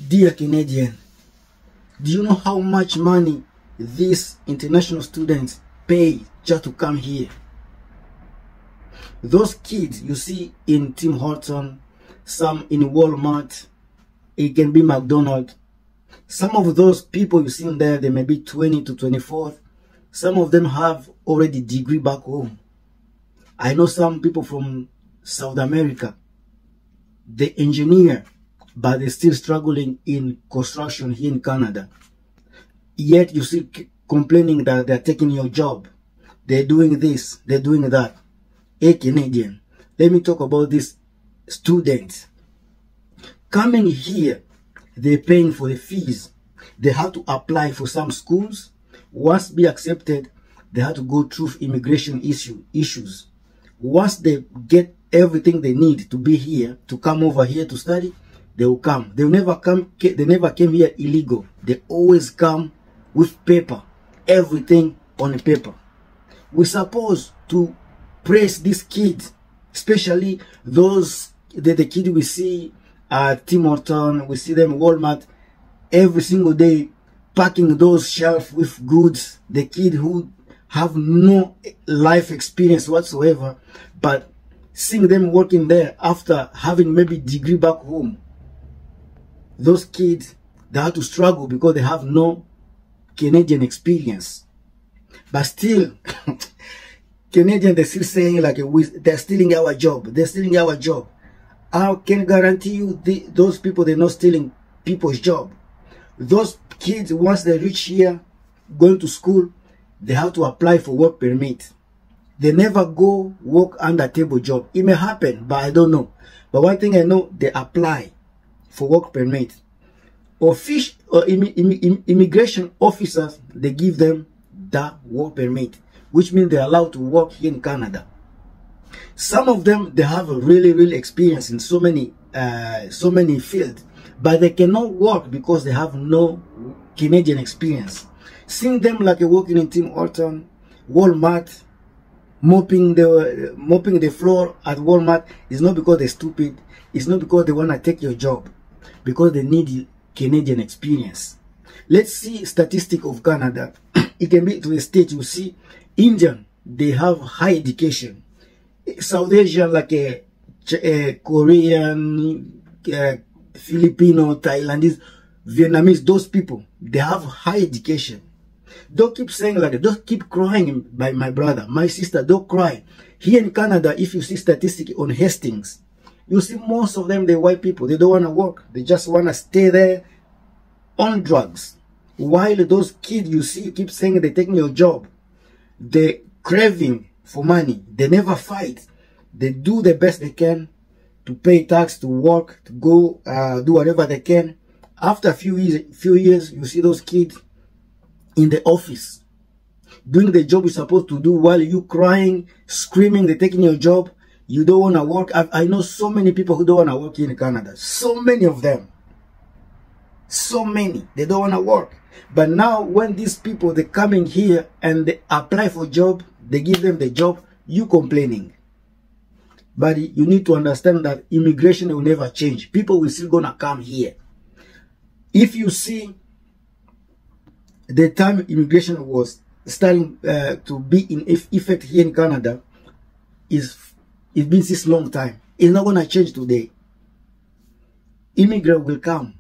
Dear Canadian, do you know how much money these international students pay just to come here? Those kids you see in Tim Horton, some in Walmart, it can be McDonald's. Some of those people you see in there, they may be 20 to 24. Some of them have already degree back home. I know some people from South America, they engineer, but they're still struggling in construction here in Canada. Yet you see complaining that they're taking your job. They're doing this, they're doing that. Hey Canadian, let me talk about these students. Coming here, they're paying for the fees. They have to apply for some schools. Once be accepted, they have to go through immigration issues. Once they get everything they need to be here, to come over here to study, they will come. They never came here illegal. They always come with paper. Everything on the paper. We're supposed to praise these kids, especially those the kids we see at Tim Horton, we see them at Walmart every single day, packing those shelves with goods. The kids who have no life experience whatsoever, but seeing them working there after having maybe degree back home, those kids, they have to struggle because they have no Canadian experience. But still, Canadians, they're still saying like they're stealing our job. They're stealing our job. I can guarantee you those people, they're not stealing people's job. Those kids, once they reach here, going to school, they have to apply for work permit. They never go work under table job. It may happen, but I don't know. But one thing I know, they apply for work permit. Immigration officers, they give them that work permit, which means they're allowed to work here in Canada. Some of them, they have a really experience in so many fields, but they cannot work because they have no Canadian experience. Seeing them like working in Tim Horton, Walmart, mopping the floor at Walmart is not because they're stupid. It's not because they want to take your job, because they need Canadian experience. Let's see statistic of Canada. It can be to the state. You see, Indian, they have high education. South Asia, like Korean, Filipino, Thailandese, Vietnamese, those people, they have high education. Don't keep saying like that. Don't keep crying, by my brother, my sister. Don't cry. Here in Canada, if you see statistics on Hastings, you see most of them, they're white people. They don't want to work. They just want to stay there on drugs. While those kids you see keep saying they're taking your job, they're craving for money. They never fight. They do the best they can to pay tax, to work, to go do whatever they can. After a few years, you see those kids in the office doing the job you're supposed to do, while you crying, screaming, they're taking your job. You don't want to work. I know so many people who don't want to work here in Canada. So many of them. So many. They don't want to work. But now when these people, they're coming here and they apply for job, they give them the job, you complaining. But you need to understand that immigration will never change. People will still gonna come here. If you see the time immigration was starting to be in effect here in Canada, it's been this long time. It's not gonna change today. Immigrants will come.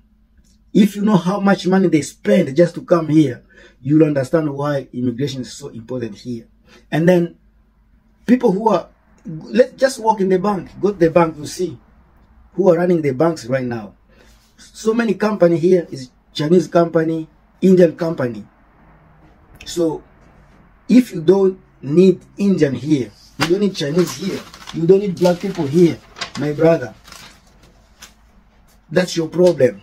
If you know how much money they spend just to come here, you'll understand why immigration is so important here. And then people who are, let's just walk in the bank, go to the bank, you see who are running the banks right now. So many company here is Chinese company, Indian company. So if you don't need Indian here, you don't need Chinese here, you don't need black people here, my brother, that's your problem.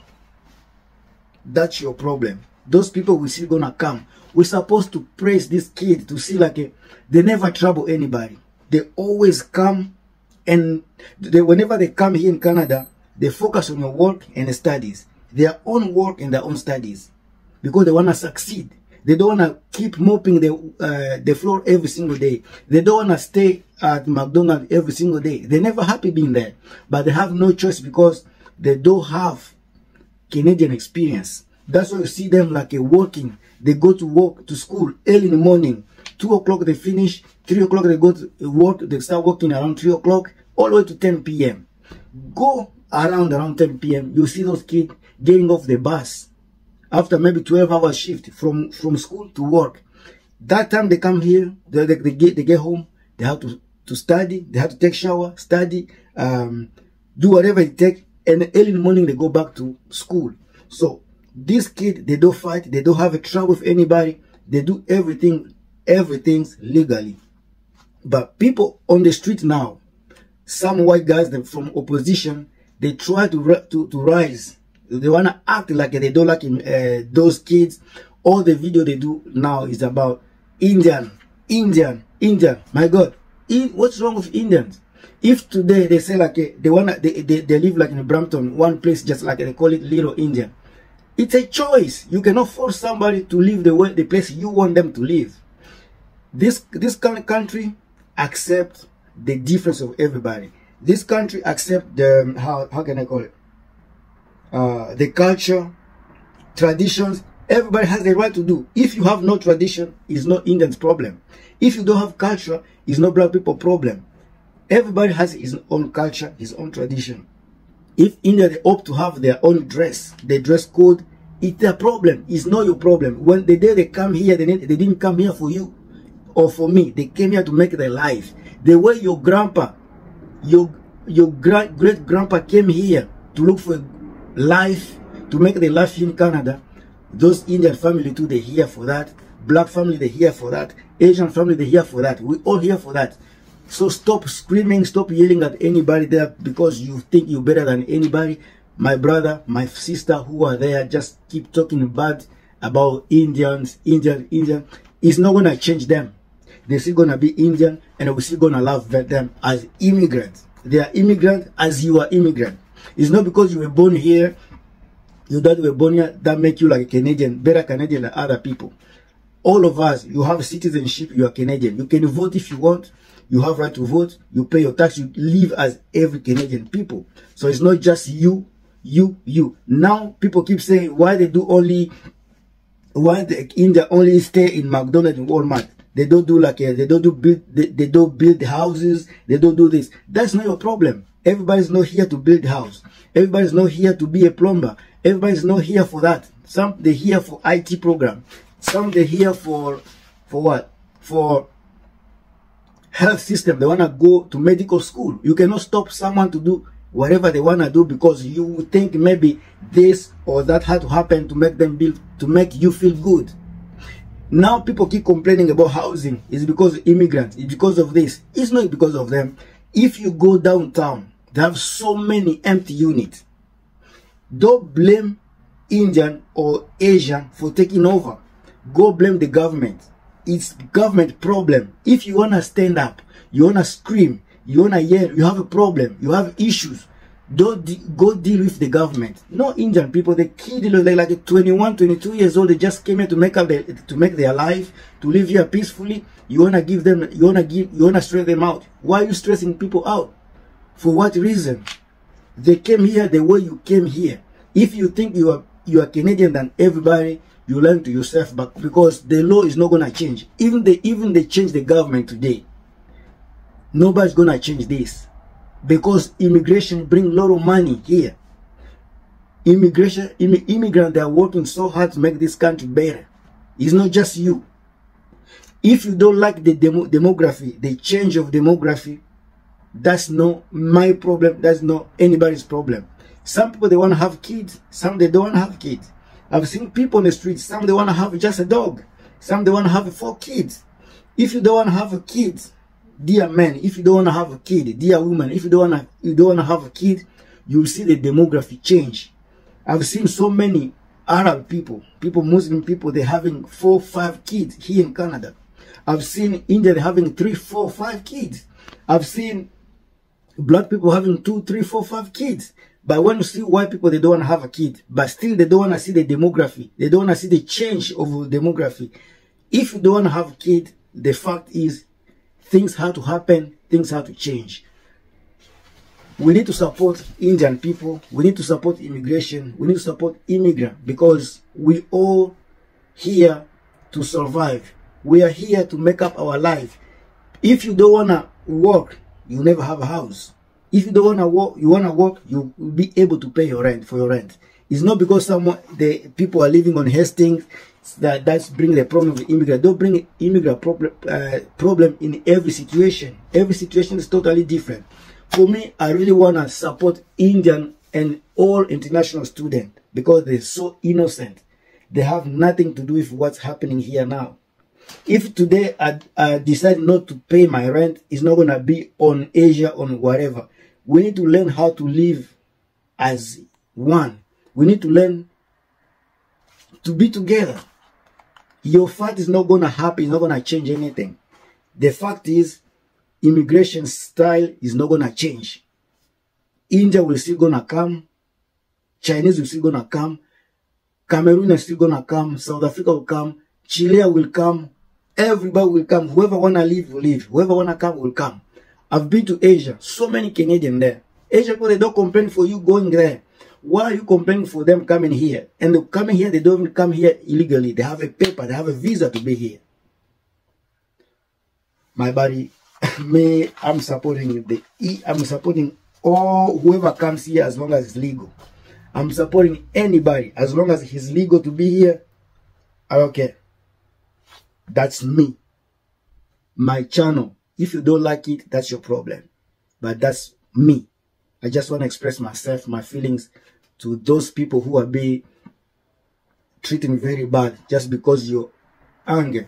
That's your problem. Those people will still gonna come. We're supposed to praise these kids to see like they never trouble anybody. They always come, and whenever they come here in Canada, they focus on your work and the studies. Their own work and their own studies. Because they want to succeed. They don't want to keep mopping the floor every single day. They don't want to stay at McDonald's every single day. They're never happy being there. But they have no choice because they don't have Canadian experience. That's why you see them like working. They go to work, to school early in the morning. 2 o'clock they finish. 3 o'clock they go to work. They start working around 3 o'clock all the way to 10 p.m. Go around 10 p.m. You see those kids getting off the bus after maybe 12-hour shift from school to work. That time they come here, they get home, they have to study, they have to take shower, study, do whatever it takes, and early in the morning they go back to school. So these kids, they don't fight, they don't have a trouble with anybody, they do everything's legally. But people on the street now, some white guys from opposition, they try to rise. They want to act like they don't like those kids. All the video they do now is about Indian. My God, what's wrong with Indians? If today they say like they live like in Brampton, one place just like they call it Little India. It's a choice. You cannot force somebody to live the place you want them to live. This country accept the difference of everybody. This country accept the how can I call it? The culture, traditions. Everybody has the right to do. If you have no tradition, it's not Indians' problem. If you don't have culture, it's not black people problem. Everybody has his own culture, his own tradition. If India they opt to have their own dress, their dress code, it's their problem. It's not your problem. When the day they come here, they didn't come here for you or for me. They came here to make their life. The way your grandpa, your great grandpa came here to look for life, to make their life in Canada. Those Indian family too, they're here for that. Black family, they're here for that. Asian family, they're here for that. We're all here for that. So stop screaming, stop yelling at anybody there because you think you're better than anybody. My brother, my sister who are there, just keep talking bad about Indians. It's not going to change them. They're still going to be Indian and we're still going to love them as immigrants. They are immigrants as you are immigrant. It's not because you were born here, your dad were born here, that make you like a Canadian, better Canadian than other people. All of us, you have citizenship, you are Canadian. You can vote if you want. You have right to vote. You pay your tax. You live as every Canadian people. So it's not just you. Now people keep saying why the India only stay in McDonald's and Walmart. They don't do like they don't build houses. They don't do this. That's not your problem. Everybody's not here to build a house. Everybody's not here to be a plumber. Everybody's not here for that. Some they're here for IT program. Some they're here for what? For health system. They want to go to medical school. You cannot stop someone to do whatever they want to do because you think maybe this or that had to happen to make them to make you feel good. Now people keep complaining about housing. It's because of immigrants. It's because of this. It's not because of them. If you go downtown, they have so many empty units. Don't blame Indian or Asian for taking over. Go blame the government. It's government problem. If you want to stand up, you want to scream, you want to yell, you have a problem, you have issues, don't go deal with the government. No Indian people, the kid, they're like 21, 22 years old, they just came here to make their life, to live here peacefully. You want to give them, you want to stress them out. Why are you stressing people out? For what reason? They came here the way you came here. If you think you are Canadian than everybody, you learn to yourself, but because the law is not going to change. Even they change the government today, nobody's going to change this because immigration bring a lot of money here. Immigrants, they are working so hard to make this country better. It's not just you. If you don't like the demography, the change of demography, that's not my problem. That's not anybody's problem. Some people, they want to have kids. Some, they don't want to have kids. I've seen people on the streets, some they want to have just a dog. Some they want to have 4 kids. If you don't want to have a kid, dear man, if you don't want to have a kid, dear woman, if you don't want to have a kid, you'll see the demography change. I've seen so many Arab people, Muslim people, they're having 4, 5 kids here in Canada. I've seen India, they're having 3, 4, 5 kids. I've seen black people having 2, 3, 4, 5 kids. But when you see white people, they don't want to have a kid. But still, they don't want to see the demography. They don't want to see the change of demography. If you don't want to have a kid, the fact is, things have to happen. Things have to change. We need to support Indian people. We need to support immigration. We need to support immigrants, because we all here to survive. We are here to make up our life. If you don't want to work, you never have a house. If you don't want to work, you will be able to pay your rent, for your rent. It's not because the people are living on Hastings that's bring the problem with immigrant. Don't bring immigrant problem in every situation. Every situation is totally different. For me, I really want to support Indian and all international students, because they're so innocent. They have nothing to do with what's happening here now. If today I decide not to pay my rent, it's not going to be on Asia, on whatever. We need to learn how to live as one. We need to learn to be together. Your fact is not going to happen. It's not going to change anything. The fact is, immigration style is not going to change. India will still going to come. Chinese will still going to come. Cameroon is still going to come. South Africa will come. Chile will come. Everybody will come. Whoever want to leave will leave. Whoever want to come will come. I've been to Asia. So many Canadians there. Asian people, they don't complain for you going there. Why are you complaining for them coming here? And they coming here, they don't even come here illegally. They have a paper, they have a visa to be here. My buddy, me, I'm supporting I'm supporting all whoever comes here as long as it's legal. I'm supporting anybody as long as he's legal to be here. I don't care. That's me. My channel. If you don't like it, that's your problem. But that's me. I just want to express myself, my feelings to those people who are being treated very bad just because you're angry.